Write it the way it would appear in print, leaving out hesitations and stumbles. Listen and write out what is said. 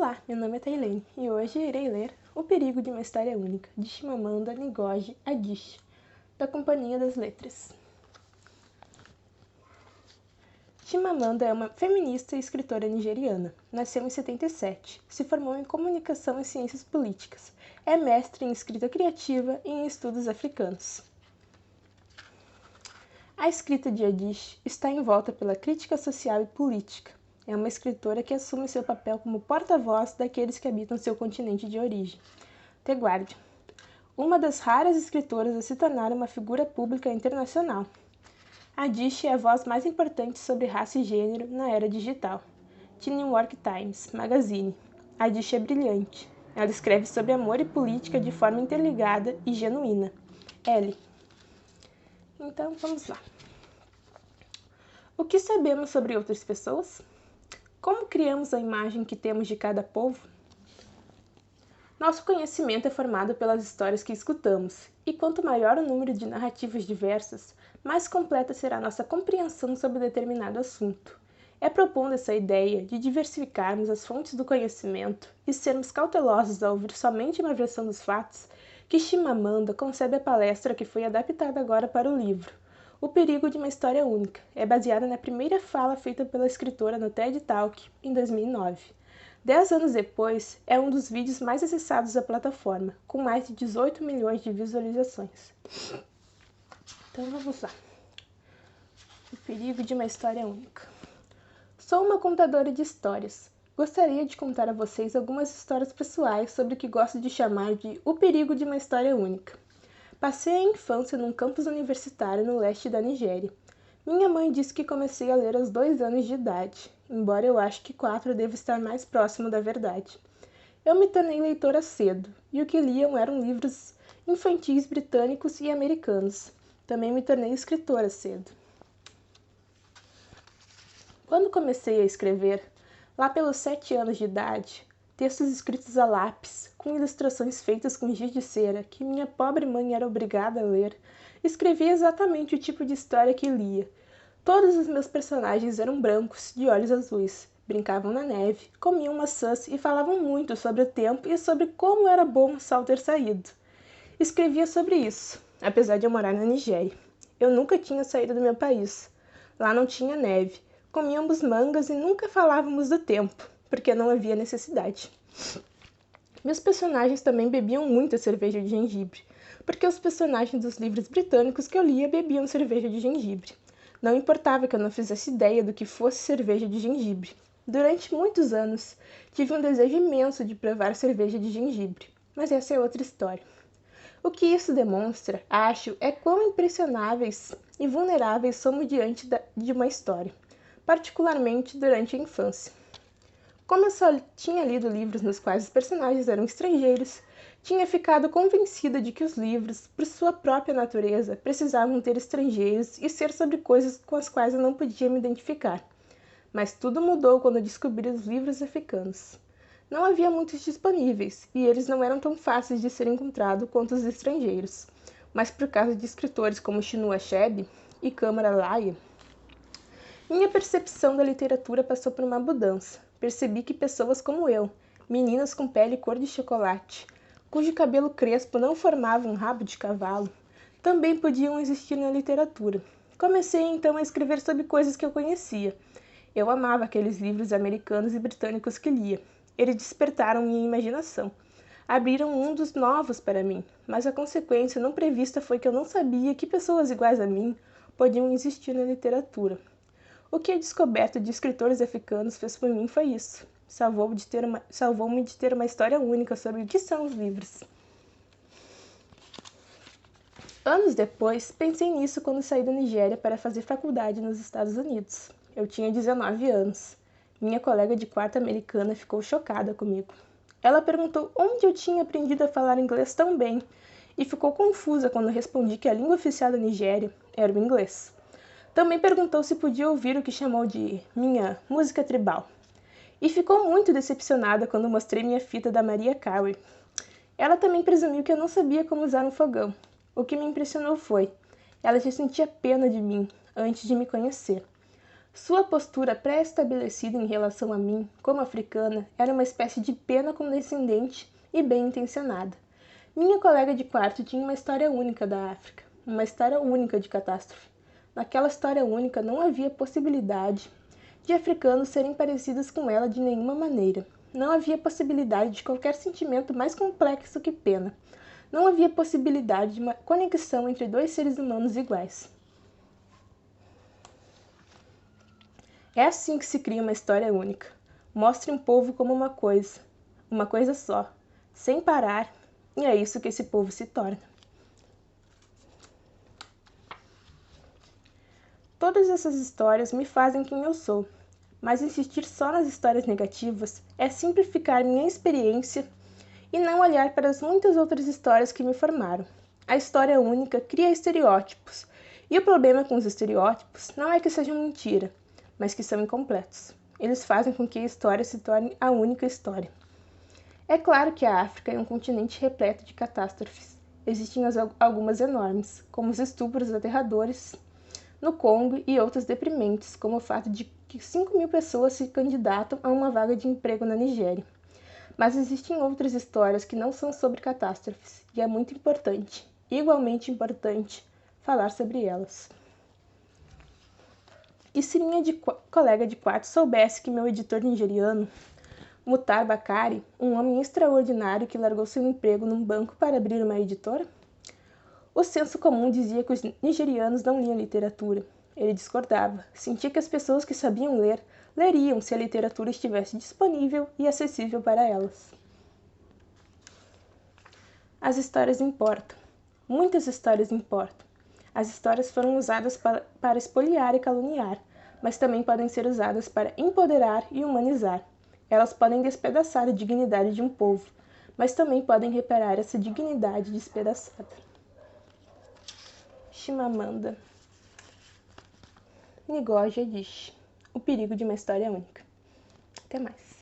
Olá, meu nome é Tailene e hoje irei ler O Perigo de uma História Única, de Chimamanda Ngozi Adichie, da Companhia das Letras. Chimamanda é uma feminista e escritora nigeriana. Nasceu em 77, se formou em Comunicação e Ciências Políticas, é mestre em Escrita Criativa e em Estudos Africanos. A escrita de Adichie está envolta pela crítica social e política. É uma escritora que assume seu papel como porta-voz daqueles que habitam seu continente de origem. The Guardian. Uma das raras escritoras a se tornar uma figura pública internacional. Adichie é a voz mais importante sobre raça e gênero na era digital. The New York Times Magazine. Adichie é brilhante. Ela escreve sobre amor e política de forma interligada e genuína. Elle. Então, vamos lá. O que sabemos sobre outras pessoas? Como criamos a imagem que temos de cada povo? Nosso conhecimento é formado pelas histórias que escutamos, e quanto maior o número de narrativas diversas, mais completa será nossa compreensão sobre determinado assunto. É propondo essa ideia de diversificarmos as fontes do conhecimento e sermos cautelosos ao ouvir somente uma versão dos fatos que Chimamanda concebe a palestra que foi adaptada agora para o livro. O Perigo de uma História Única é baseada na primeira fala feita pela escritora no TED Talk, em 2009. 10 anos depois, é um dos vídeos mais acessados da plataforma, com mais de 18 milhões de visualizações. Então vamos lá. O Perigo de uma História Única. Sou uma contadora de histórias. Gostaria de contar a vocês algumas histórias pessoais sobre o que gosto de chamar de O Perigo de uma História Única. Passei a infância num campus universitário no leste da Nigéria. Minha mãe disse que comecei a ler aos 2 anos de idade, embora eu ache que 4 deva estar mais próximo da verdade. Eu me tornei leitora cedo, e o que liam eram livros infantis britânicos e americanos. Também me tornei escritora cedo. Quando comecei a escrever, lá pelos 7 anos de idade, textos escritos a lápis, com ilustrações feitas com giz de cera, que minha pobre mãe era obrigada a ler, escrevia exatamente o tipo de história que lia. Todos os meus personagens eram brancos, de olhos azuis, brincavam na neve, comiam maçãs e falavam muito sobre o tempo e sobre como era bom o sol ter saído. Escrevia sobre isso, apesar de eu morar na Nigéria. Eu nunca tinha saído do meu país. Lá não tinha neve. Comíamos mangas e nunca falávamos do tempo, porque não havia necessidade. Meus personagens também bebiam muita cerveja de gengibre, porque os personagens dos livros britânicos que eu lia bebiam cerveja de gengibre. Não importava que eu não fizesse ideia do que fosse cerveja de gengibre. Durante muitos anos, tive um desejo imenso de provar cerveja de gengibre, mas essa é outra história. O que isso demonstra, acho, é quão impressionáveis e vulneráveis somos diante de uma história, particularmente durante a infância. Como eu só tinha lido livros nos quais os personagens eram estrangeiros, tinha ficado convencida de que os livros, por sua própria natureza, precisavam ter estrangeiros e ser sobre coisas com as quais eu não podia me identificar. Mas tudo mudou quando descobri os livros africanos. Não havia muitos disponíveis, e eles não eram tão fáceis de ser encontrados quanto os estrangeiros. Mas por causa de escritores como Chinua Achebe e Kamara Laia, minha percepção da literatura passou por uma mudança. Percebi que pessoas como eu, meninas com pele cor de chocolate, cujo cabelo crespo não formava um rabo de cavalo, também podiam existir na literatura. Comecei então a escrever sobre coisas que eu conhecia. Eu amava aqueles livros americanos e britânicos que lia. Eles despertaram minha imaginação. Abriram mundos novos para mim, mas a consequência não prevista foi que eu não sabia que pessoas iguais a mim podiam existir na literatura. O que a descoberta de escritores africanos fez por mim foi isso. Salvou-me de ter uma história única sobre o que são os livros. Anos depois, pensei nisso quando saí da Nigéria para fazer faculdade nos Estados Unidos. Eu tinha 19 anos. Minha colega de quarto americana ficou chocada comigo. Ela perguntou onde eu tinha aprendido a falar inglês tão bem e ficou confusa quando respondi que a língua oficial da Nigéria era o inglês. Também perguntou se podia ouvir o que chamou de minha música tribal. E ficou muito decepcionada quando mostrei minha fita da Mariah Carey. Ela também presumiu que eu não sabia como usar um fogão. O que me impressionou foi, ela já sentia pena de mim antes de me conhecer. Sua postura pré-estabelecida em relação a mim, como africana, era uma espécie de pena condescendente e bem-intencionada. Minha colega de quarto tinha uma história única da África, uma história única de catástrofe. Naquela história única não havia possibilidade de africanos serem parecidos com ela de nenhuma maneira. Não havia possibilidade de qualquer sentimento mais complexo que pena. Não havia possibilidade de uma conexão entre dois seres humanos iguais. É assim que se cria uma história única. Mostre um povo como uma coisa só, sem parar, e é isso que esse povo se torna. Todas essas histórias me fazem quem eu sou, mas insistir só nas histórias negativas é simplificar minha experiência e não olhar para as muitas outras histórias que me formaram. A história única cria estereótipos, e o problema com os estereótipos não é que sejam mentira, mas que são incompletos. Eles fazem com que a história se torne a única história. É claro que a África é um continente repleto de catástrofes. Existem algumas enormes, como os estupros aterradores no Congo e outras deprimentes, como o fato de que 5.000 pessoas se candidatam a uma vaga de emprego na Nigéria. Mas existem outras histórias que não são sobre catástrofes, e é muito importante, igualmente importante, falar sobre elas. E se minha colega de quarto soubesse que meu editor nigeriano, Mutar Bakari, um homem extraordinário que largou seu emprego num banco para abrir uma editora? O senso comum dizia que os nigerianos não liam literatura. Ele discordava. Sentia que as pessoas que sabiam ler, leriam se a literatura estivesse disponível e acessível para elas. As histórias importam. Muitas histórias importam. As histórias foram usadas para espoliar e caluniar, mas também podem ser usadas para empoderar e humanizar. Elas podem despedaçar a dignidade de um povo, mas também podem reparar essa dignidade despedaçada. Chimamanda Ngozi Adichie. O perigo de uma história única. Até mais.